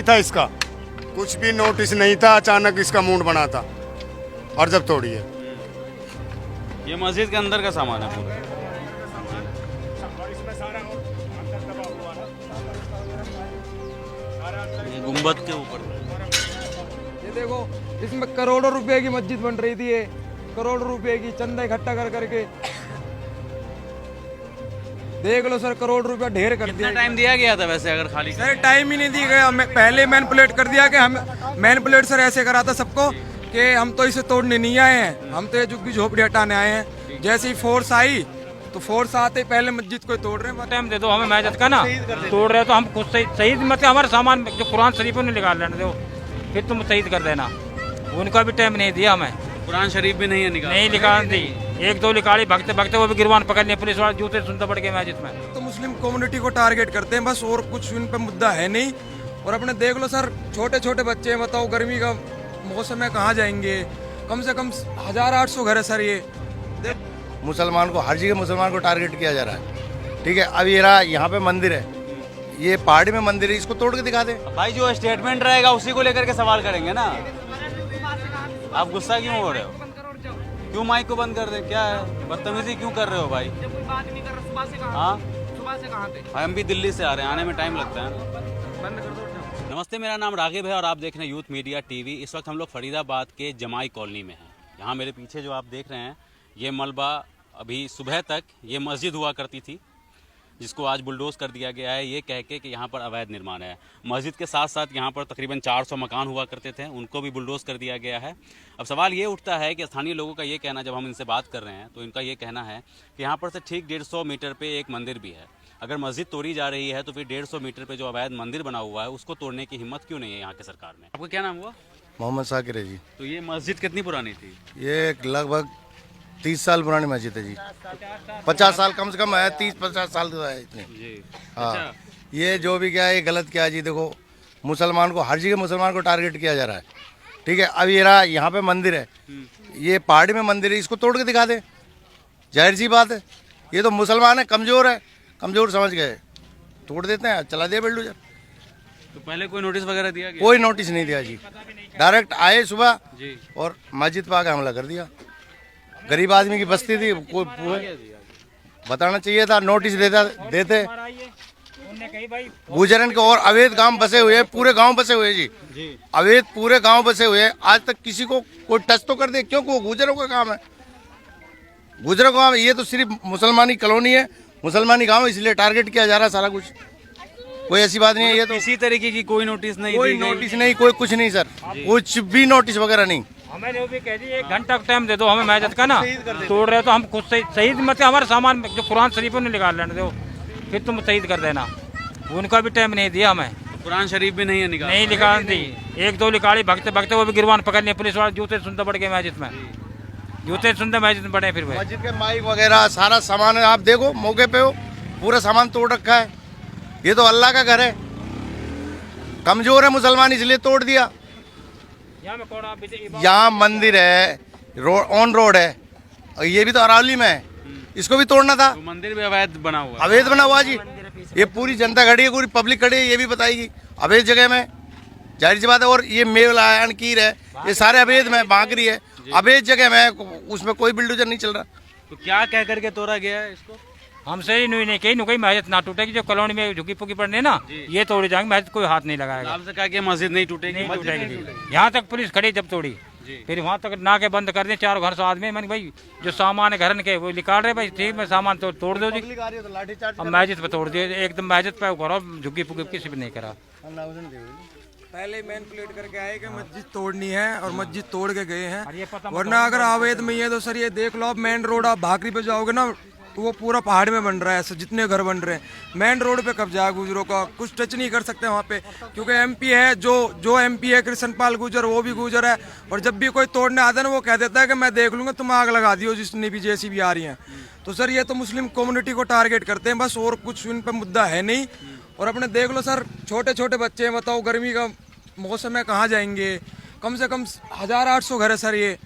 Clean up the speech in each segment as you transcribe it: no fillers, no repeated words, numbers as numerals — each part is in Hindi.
नहीं था इसका, कुछ भी नोटिस नहीं था, अचानक इसका मूड बना था और जब तोड़ी है। ये मस्जिद के अंदर का सामान है पूरा। ये गुंबद के ऊपर ये देखो, इसमें करोड़ों रुपए की मस्जिद बन रही थी, ये करोड़ों रुपए की चंदा इकट्ठा कर करके, देख लो सर, करोड़ रुपया ढेर कर कितना दिया। टाइम दिया गया था वैसे अगर खाली सर टाइम ही नहीं दी गया, हमें पहले मैनिपुलेट कर दिया कि हम मैनिपुलेट सर ऐसे करा था सबको कि हम तो इसे तोड़ने नहीं आए हैं, हम तो ये झुग्गी झोपड़ी हटाने आए हैं। जैसे ही फोर्स आई तो फोर्स आते ही पहले मस्जिद को तोड़ रहे हैं। टाइम दे दो हमें मैजत का ना, तोड़ रहे हो तो हम खुद शहीद मत, हमारे सामान जो कुरान शरीफ ने निकाल लेने दो, फिर तुम शहीद कर देना। उनका भी टाइम नहीं दिया हमें, कुरान शरीफ भी नहीं है निकाल, नहीं निकाल दी, एक दो निकाली, भगते भगते वो भी गिरवान पकड़ लिए, पुलिस वाले जूते सुनते पड़ गए मैजिद में। तो मुस्लिम कम्युनिटी को टारगेट करते हैं बस, और कुछ इन पे मुद्दा है नहीं। और अपने देख लो सर, छोटे छोटे बच्चे हैं, बताओ गर्मी का मौसम है, कहाँ जाएंगे? कम से कम 1800 घर है सर ये। मुसलमान को, हर जगह मुसलमान को टारगेट किया जा रहा है। ठीक है, अब ये रहा, यहाँ पे मंदिर है, ये पहाड़ी में मंदिर है, इसको तोड़ के दिखा दे। भाई जो स्टेटमेंट रहेगा उसी को लेकर के सवाल करेंगे ना। आप गुस्सा क्यों हो रहे हो? क्यों माइक को बंद कर दे? क्या है, बदतमीजी क्यों कर रहे हो भाई? हाँ, हम भी दिल्ली से आ रहे हैं, आने में टाइम लगता है ना। नमस्ते, मेरा नाम रागिब है और आप देख रहे हैं यूथ मीडिया टीवी। इस वक्त हम लोग फरीदाबाद के जमाई कॉलोनी में हैं। यहाँ मेरे पीछे जो आप देख रहे हैं, ये मलबा अभी सुबह तक ये मस्जिद हुआ करती थी, जिसको आज बुलडोज कर दिया गया है, ये कह के कि यहाँ पर अवैध निर्माण है। मस्जिद के साथ साथ यहाँ पर तकरीबन 400 मकान हुआ करते थे, उनको भी बुलडोज कर दिया गया है। अब सवाल ये उठता है कि स्थानीय लोगों का ये कहना, जब हम इनसे बात कर रहे हैं तो इनका ये कहना है कि यहाँ पर से ठीक 150 मीटर पे एक मंदिर भी है। अगर मस्जिद तोड़ी जा रही है तो फिर 150 मीटर पे जो अवैध मंदिर बना हुआ है उसको तोड़ने की हिम्मत क्यों नहीं है यहाँ के सरकार में? आपका क्या नाम हुआ? मोहम्मद साकिर है जी। तो ये मस्जिद कितनी पुरानी थी? ये लगभग 30 साल पुरानी मस्जिद है जी। 50 साल कम से कम है, 30-50 साल का है इतनी जी। हाँ, ये जो भी क्या है, ये गलत क्या है जी। देखो, मुसलमान को, हर जगह मुसलमान को टारगेट किया जा रहा है। ठीक है, अब ये रहा, यहाँ पे मंदिर है, ये पहाड़ी में मंदिर है, इसको तोड़ के दिखा दे। जाहिर सी बात है, ये तो मुसलमान है, कमज़ोर है, कमज़ोर समझ गए, तोड़ देते हैं, चला दिया बिल्डोजर। तो पहले कोई नोटिस वगैरह दिया गया? कोई नोटिस नहीं दिया जी, डायरेक्ट आए सुबह जी और मस्जिद पर आके हमला कर दिया। गरीब आदमी की बस्ती थी, कोई बताना चाहिए था, नोटिस देते। गुजरन के और अवैध गांव बसे हुए हैं, पूरे गांव बसे हुए हैं जी, अवैध पूरे गांव बसे हुए हैं। आज तक किसी को कोई टच तो कर दे, क्योंकि वो गुजरों का काम है, गुजरों का काम है। ये तो सिर्फ मुसलमानी कॉलोनी है, मुसलमानी गांव, इसलिए टारगेट किया जा रहा है सारा कुछ। कोई ऐसी बात नहीं है। ये तो किसी तरीके की कोई नोटिस नहीं, कोई नोटिस नहीं, कोई कुछ नहीं सर, कुछ भी नोटिस वगैरह नहीं। हमें वो भी कह दी, 1 घंटा टाइम दे दो हमें मैजत का ना, तोड़ रहे हो तो हम खुद शहीद मत, हमारे सामान जो कुरान शरीफ ने निकाल लेने दो, फिर तुम शहीद कर देना। उनका भी टाइम नहीं दिया हमें, कुरान शरीफ भी नहीं है निकाल, नहीं निकाल दी, एक दो निकाली, भगते भगते वो भी गिरवान पकड़ लिए, पुलिस वाले जूते सुनते पड़ गए मैजिद में, जूते सुनते मैजिद में पड़े। फिर मस्जिद के माइक वगैरह सारा सामान है, आप देखो मौके पे हो, पूरा सामान तोड़ रखा है। ये तो अल्लाह का घर है, कमजोर है मुसलमान, इसलिए तोड़ दिया। यहाँ मंदिर है, रोड ऑन रोड है, और ये भी तो अरावली में है, इसको भी तोड़ना था। तो मंदिर भी अवैध बना हुआ है। अवैध बना हुआ जी, ये पूरी जनता खड़ी है, पूरी पब्लिक खड़ी है, ये भी बताएगी अवैध जगह में, जाहिर सी बात है। और ये मेवलायन कीर है, ये सारे अवैध में, बांकरी है, अवैध जगह में, उसमें कोई बिल्डोजर नहीं चल रहा। तो क्या कह करके तोड़ा गया है इसको? हमसे ही नहीं कहीं मैजिद ना टूटेगी, जो कॉलोनी में झुकी पुकी पड़ने ना, ये तोड़ी जाएंगे, मैजिद कोई हाथ नहीं लगाएगा। आपसे कहा कि मस्जिद नहीं टूटेगी, नहीं टूटेगी। यहाँ तक पुलिस खड़ी जब तोड़ी, फिर वहाँ तक नाके बंद कर दिए, 4 घर से आदमी, मैंने भाई जो सामान है घर के वो निकाल रहे, भाई ठीक है सामान तो तोड़ दो जी। अब मैजिद पे तोड़ दिए, एकदम मैजिद पे करो, झुकी पुकी किसी भी नहीं करा। पहले मैनिपुलेट करके आए कि मस्जिद तोड़नी है और मस्जिद तोड़ के गए हैं, वरना अगर अवैध में ही है तो सर ये देख लो, आप मेन रोड आप भाकरी पे जाओगे ना तो वो पूरा पहाड़ में बन रहा है, ऐसे जितने घर बन रहे हैं मेन रोड पे कब्जा है गुजरों का, कुछ टच नहीं कर सकते वहाँ पे, क्योंकि एमपी है, जो एमपी है कृष्णपाल गुजर, वो भी गुजर है। और जब भी कोई तोड़ने आता है ना, वो कह देता है कि मैं देख लूंगा, तुम आग लगा दियो जितनी भी जैसी भी आ रही हैं। तो सर ये तो मुस्लिम कम्युनिटी को टारगेट करते हैं बस, और कुछ इन पर मुद्दा है नहीं। और अपने देख लो सर, छोटे छोटे बच्चे हैं, बताओ गर्मी का मौसम है, कहाँ जाएंगे? कम से कम 1800 घर है सर ये,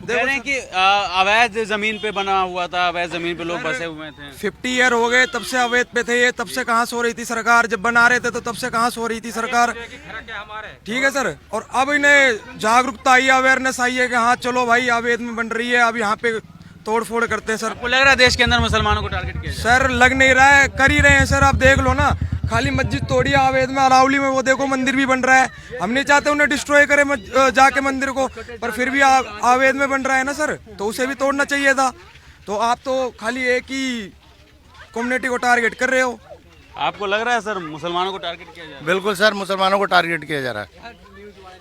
कह रहे हैं कि अवैध जमीन पे बना हुआ था, अवैध जमीन पे लोग बसे हुए थे। 50 ईयर हो गए तब से अवैध पे थे ये, तब से कहाँ सो रही थी सरकार? जब बना रहे थे तो तब से कहाँ सो रही थी सरकार? ठीक है सर, और अब इन्हें जागरूकता आई, अवेयरनेस आई है कि हाँ चलो भाई अवैध में बन रही है, अब यहाँ पे तोड़ फोड़ करते हैं सर। आपको लग रहा है देश के अंदर मुसलमानों को टारगेट किया सर लग नहीं रहा है, कर ही रहे हैं सर। आप देख लो ना, खाली मस्जिद तोड़ी है अवैध में, अरावली में वो देखो मंदिर भी बन रहा है। हम नहीं चाहते उन्हें डिस्ट्रॉय करे जाके मंदिर को, पर फिर भी अवैध में बन रहा है ना सर, तो उसे भी तोड़ना चाहिए था। तो आप तो खाली एक ही कम्युनिटी को टारगेट कर रहे हो। आपको लग रहा है सर मुसलमानों को टारगेट किया जा रहा है? बिल्कुल सर, मुसलमानों को टारगेट किया जा रहा है,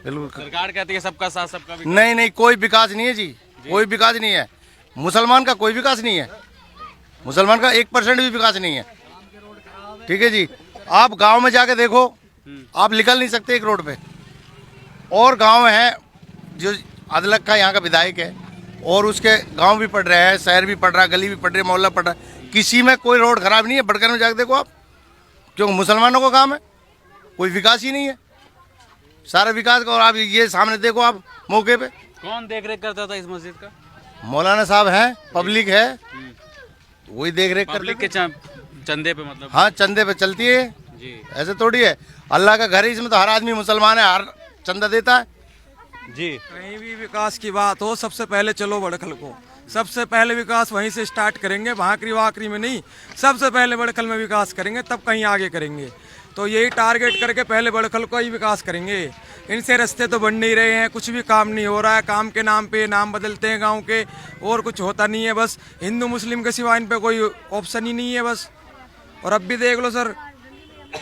बिल्कुल। सरकार कहती है सबका साथ सबका विकास। नहीं नहीं, कोई विकास नहीं है जी, कोई विकास नहीं है। मुसलमान का कोई विकास नहीं है, मुसलमान का 1% भी विकास नहीं है। ठीक है जी, आप गांव में जाके देखो, आप निकल नहीं सकते एक रोड पे। और गांव है जो अदलक का यहाँ का विधायक है, और उसके गांव भी पड़ रहे हैं, शहर भी पड़ रहा है, गली भी पड़ रही है, मोहल्ला पड़ रहा है, किसी में कोई रोड खराब नहीं है। बड़कर में जाके देखो आप, क्योंकि मुसलमानों का काम है, कोई विकास ही नहीं है, सारा विकास का। और आप ये सामने देखो आप मौके पे, कौन देख रेख करता था इस मस्जिद का? मौलाना साहब हैं, पब्लिक है, वही देख रेख पब्लिक करते के चंदे पे मतलब? हाँ, चंदे पे चलती है जी। ऐसे थोड़ी है, अल्लाह का घर है, इसमें तो हर आदमी मुसलमान है, हर चंदा देता है जी। कहीं भी विकास की बात हो, सबसे पहले चलो बड़खल को, सबसे पहले विकास वहीं से स्टार्ट करेंगे, भाकरी वाकरी में नहीं, सबसे पहले बड़खल में विकास करेंगे, तब कहीं आगे करेंगे। तो यही टारगेट करके पहले बड़खल को ही विकास करेंगे। इनसे रास्ते तो बन नहीं रहे हैं, कुछ भी काम नहीं हो रहा है, काम के नाम पे नाम बदलते हैं गांव के, और कुछ होता नहीं है। बस हिंदू मुस्लिम के सिवा इन पे कोई ऑप्शन ही नहीं है बस। और अब भी देख लो सर,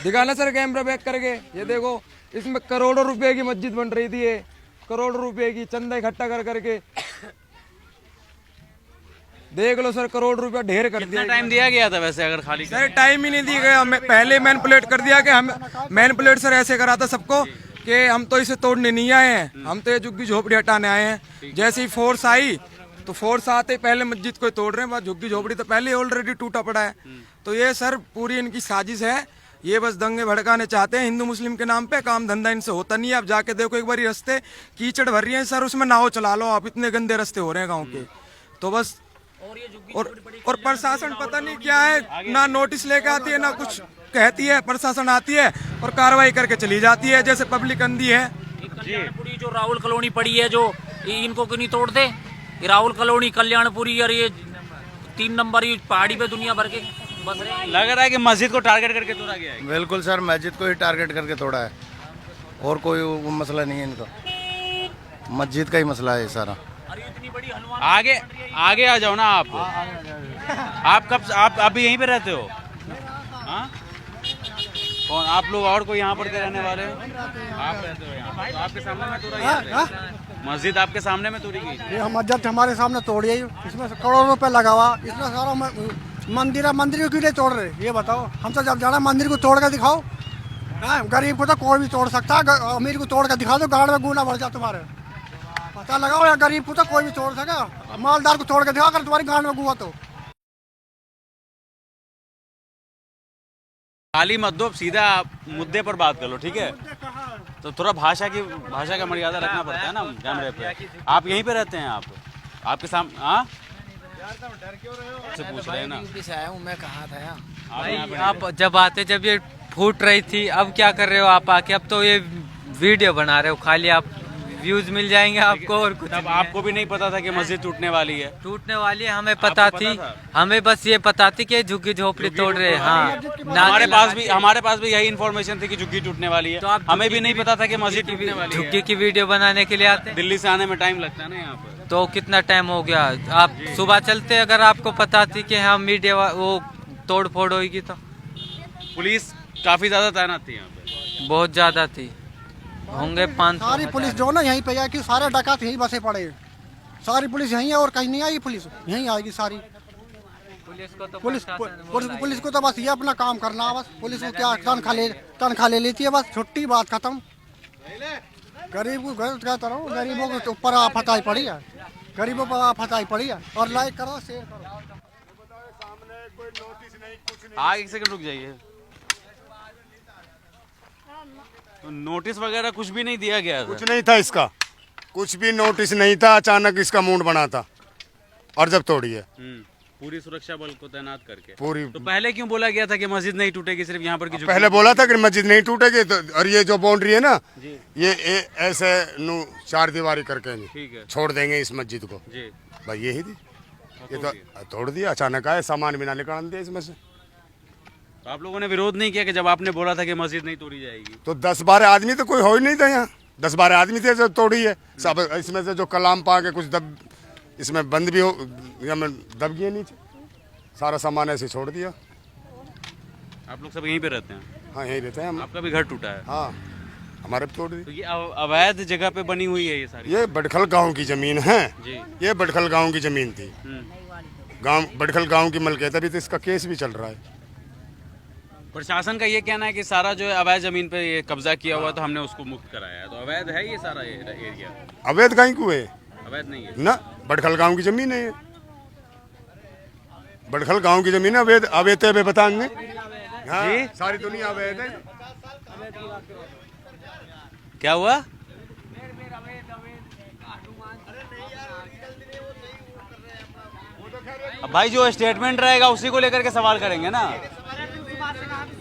दिखाना सर कैमरा बैक करके, ये देखो इसमें करोड़ों रुपए की मस्जिद बन रही थी, ये करोड़ों रुपए की चंदा इकट्ठा कर करके, देख लो सर, करोड़ रुपया ढेर कर दिया। टाइम दिया गया था वैसे अगर खाली? सर टाइम ही नहीं दिया गया, हमें पहले मैनिपुलेट कर दिया कि हम मैनिपुलेट सर ऐसे करा था सबको कि हम तो इसे तोड़ने नहीं आए हैं, हम तो ये झुग्गी झोपड़ी हटाने आए हैं। जैसे ही फोर्स आई तो फोर्स आते ही पहले मस्जिद को तोड़ रहे हैं, बस झुग्गी झोपड़ी तो पहले ऑलरेडी टूटा पड़ा है। तो ये सर पूरी इनकी साजिश है, ये बस दंगे भड़काने चाहते हैं हिंदू मुस्लिम के नाम पे, काम धंधा इनसे होता नहीं है। आप जाके देखो एक बार रास्ते कीचड़ भर रही है सर, उसमें नाव चला लो आप, इतने गंदे रास्ते हो रहे हैं गाँव के। तो बस और प्रशासन पता नहीं क्या है, ना नोटिस लेके आती है, ना कुछ कहती है। प्रशासन आती है और कार्रवाई करके चली जाती है, जैसे पब्लिक अंधी है। कल्याणपुरी जो राहुल कॉलोनी पड़ी है, जो इनको क्यों नहीं तोड़ते? ये राहुल कॉलोनी, कल्याणपुरी और ये 3 नंबर ये पहाड़ी पे दुनिया भर के बस रहे हैं। लग रहा है कि मस्जिद को टारगेट करके तोड़ा गया है। बिल्कुल सर, मस्जिद को ही टारगेट करके तोड़ा है, और कोई वो मसला नहीं है इनका, मस्जिद का ही मसला है सारा। आगे आगे आ जाओ ना आप। आप कब आप अभी यहीं पे रहते हो? हाँ, कौन आप लोग और कोई यहाँ पर के रहने वाले हो? आप रहते हो यहाँ पर, तो आपके सामने में तोड़ा गया मस्जिद, आपके सामने में तोड़ी गई? ये मस्जिद हमारे सामने तोड़ी है, इसमें करोड़ों रुपए लगा हुआ, इसमें सारा मंदिर है, मंदिर को क्यों नहीं तोड़ रहे ये बताओ? हम तो जब जाना मंदिर को तोड़ कर दिखाओ। गरीब को तो कोई भी तोड़ सकता है, अमीर को तोड़ कर दिखा दो, गाड़ में गुना बढ़ जाए तुम्हारे, पता लगाओ। या गरीब को तो कोई भी तोड़ सके, मालदार को तोड़ के दिखा कर तुम्हारी गाड़ में गुआ। तो खाली मत दो, सीधा मुद्दे पर बात कर लो, ठीक है? तो थोड़ा भाषा का मर्यादा रखना पड़ता है ना कैमरे पे। आप यहीं पे रहते हैं? आप आपके सामने? हाँ, से पूछ रहे हैं ना। से आया हूँ मैं, कहाँ था यहाँ? भाई आप जब आते, जब ये फूट रही थी, अब क्या कर रहे हो आप आके? अब तो ये वीडियो बना रहे हो, खाली आप व्यूज मिल जाएंगे आपको और कुछ। तब आपको भी नहीं पता था कि मस्जिद टूटने वाली है? टूटने वाली है, हमें पता थी, हमें बस ये पता थी कि झुग्गी झोपड़ी तोड़ रहे हैं। हाँ, हमारे पास भी यही इन्फॉर्मेशन थी कि झुग्गी टूटने वाली है। तो आप हमें भी नहीं पता था कि मस्जिद टूटने वाली है। झुग्गी की वीडियो बनाने के लिए आते हैं। दिल्ली से आने में टाइम लगता है ना यहाँ पर। तो कितना टाइम हो गया? आप सुबह चलते, अगर आपको पता थी कि हाँ मीडिया वो तोड़ फोड़ होगी तो। पुलिस काफी ज्यादा तैनात थी यहाँ पे? बहुत ज्यादा थी, होंगे 500। सारी पुलिस जो ना यहीं पे है कि सारे डकैत यहीं बसे पड़े, सारी पुलिस यहीं है और कहीं नहीं आई, पुलिस यहीं आएगी सारी। पुलिस को तो बस ये अपना काम करना है बस। पुलिस को क्या तनख्वाह ले लेती है बस, छुट्टी, बात खत्म। गरीब को कहता रहो, गरीबों के ऊपर आफत आई पड़ी है, गरीबों पर आफत आई पड़ी है। और लाइक करो, शेयर करो। आगे एक सेकंड रुक जाइए। तो नोटिस वगैरह कुछ भी नहीं दिया गया था? कुछ नहीं था इसका, कुछ भी नोटिस नहीं था, अचानक इसका मूड बना था और जब तोड़ी है पूरी सुरक्षा बल को तैनात करके। पूरी। तो पहले क्यों बोला गया था कि मस्जिद नहीं टूटेगी, सिर्फ यहाँ पर की पहले बोला था कि मस्जिद नहीं टूटेगी, तो और ये जो बाउंड्री है ना, ये ऐसे नु 4 दीवारी करके ठीक है छोड़ देंगे इस मस्जिद को जी। भाई यही थी, ये तो तोड़ दिया अचानक आए, सामान भी ना निकाल दिया इसमें से। तो आप लोगों ने विरोध नहीं किया कि जब आपने बोला था कि मस्जिद नहीं तोड़ी जाएगी? तो 10-12 आदमी तो कोई हो ही नहीं था यहाँ, 10-12 आदमी थे जो तोड़ी है सब। इसमें से जो कलाम पा के कुछ दब इसमें बंद भी हो या में दब गए नीचे, सारा सामान ऐसे छोड़ दिया। आप लोग सब यहीं पे रहते हैं? हाँ यहीं रहते हैं हम। आपका भी घर टूटा है? हाँ हमारे भी तोड़ दी। तो ये अवैध जगह पे बनी हुई है ये सारी? ये बडखल गांव की जमीन है जी। ये बडखल गांव की जमीन थी, गांव बडखल गांव की मलकियत, अभी तो इसका केस भी चल रहा है। प्रशासन का ये कहना है कि सारा जो है अवैध जमीन पे ये कब्जा किया हुआ, तो हमने उसको मुक्त कराया है। तो अवैध है ये सारा एरिया? अवैध कहीं को है, अवैध नहीं है ना बडखल गांव की जमीन है ये, बडखल गांव की जमीन है। अवैध अवैध है बताएंगे? हाँ, जी? सारी दुनिया अवैध है। क्या हुआ? अब भाई जो स्टेटमेंट रहेगा उसी को लेकर के सवाल करेंगे ना।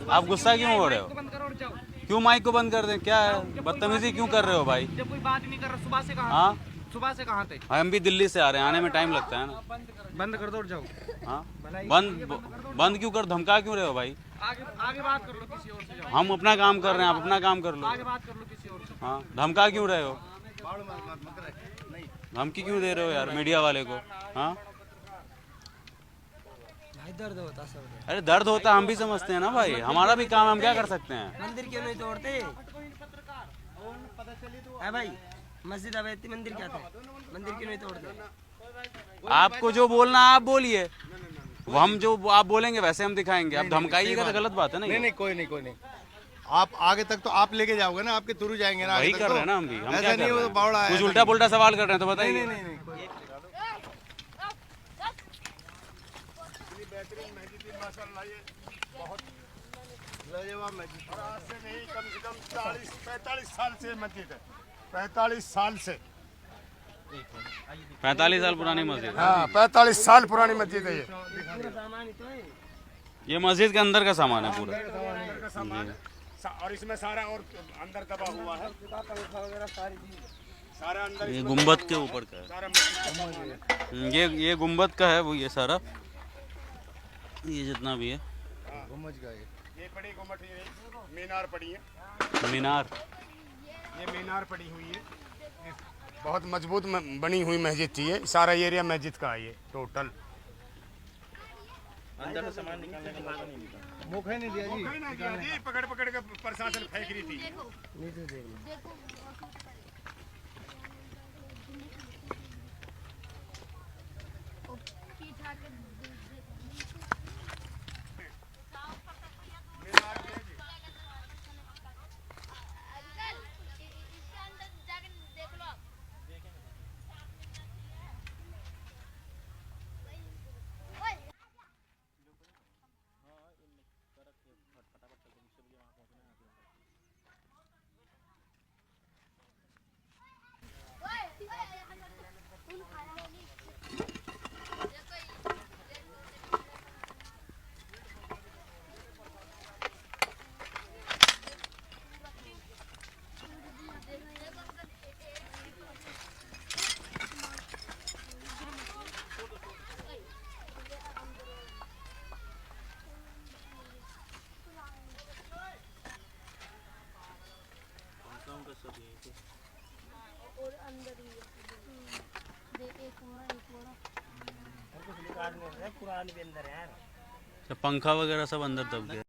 आप गुस्सा क्यों हो रहे हो? क्यों माइक को बंद कर दें? क्या है, बदतमीजी क्यों कर रहे हो भाई? जब कोई बात नहीं कर रहा, सुबह से कहाँ? हाँ सुबह से कहाँ थे? हम भी दिल्ली से आ रहे हैं, आने में टाइम लगता है ना। बंद कर दो और जाओ। हाँ बंद क्यों कर, धमका क्यों रहे हो भाई? आगे बात कर लो, किसी और से जाओ। हम अपना काम कर रहे हैं, आप अपना काम कर लो। आगे बात कर लो किसी और से। हाँ धमका क्यों रहे हो? धमकी क्यों दे रहे हो यार मीडिया वाले को? हाँ दर्द होता सब। अरे दर्द होता हम भी समझते हैं ना भाई, हमारा भी काम, हम क्या कर सकते हैं? मंदिर क्यों नहीं तोड़ते? है भाई, मस्जिद अवैध थी, मंदिर क्या था? मंदिर क्यों नहीं तोड़ते? आपको जो बोलना आप बोलिए, वो हम जो आप बोलेंगे वैसे हम दिखाएंगे। आप धमकाइएगा तो गलत बात है ना। नहीं कोई नहीं, आप आगे तक तो आप लेके जाओगे ना, आपके थ्रू जाएंगे ना। वही कर रहे हैं ना हम भी। हम क्या कर रहे हैं? बावड़ा कुछ उल्टा पुल्टा सवाल कर रहे हैं तो बताइए। नहीं आज से नहीं, कम से कम 40-45 साल से मस्जिद है, 45 साल से। 45 साल पुरानी मस्जिद है। हाँ 45 साल पुरानी मस्जिद है ये। ये मस्जिद के अंदर का सामान है पूरा। और इसमें सारा और अंदर दबा हुआ है, सारा अंदर। ये गुम्बद के ऊपर का है, सारा ये गुम्बद का है वो, ये सारा ये जितना भी है ये पड़ी गुम्बद, मीनार पड़ी है, मीनार। ये मीनार पड़ी हुई है, बहुत मजबूत बनी हुई मस्जिद थी ये। सारा एरिया मस्जिद का है ये टोटल। अंदर से सामान निकालने का मौका नहीं मिला, मौका नहीं दिया जी, पकड़ पकड़ के प्रशासन फेंक रही थी। और अंदर ही एक पंखा वगैरह सब अंदर दब गया।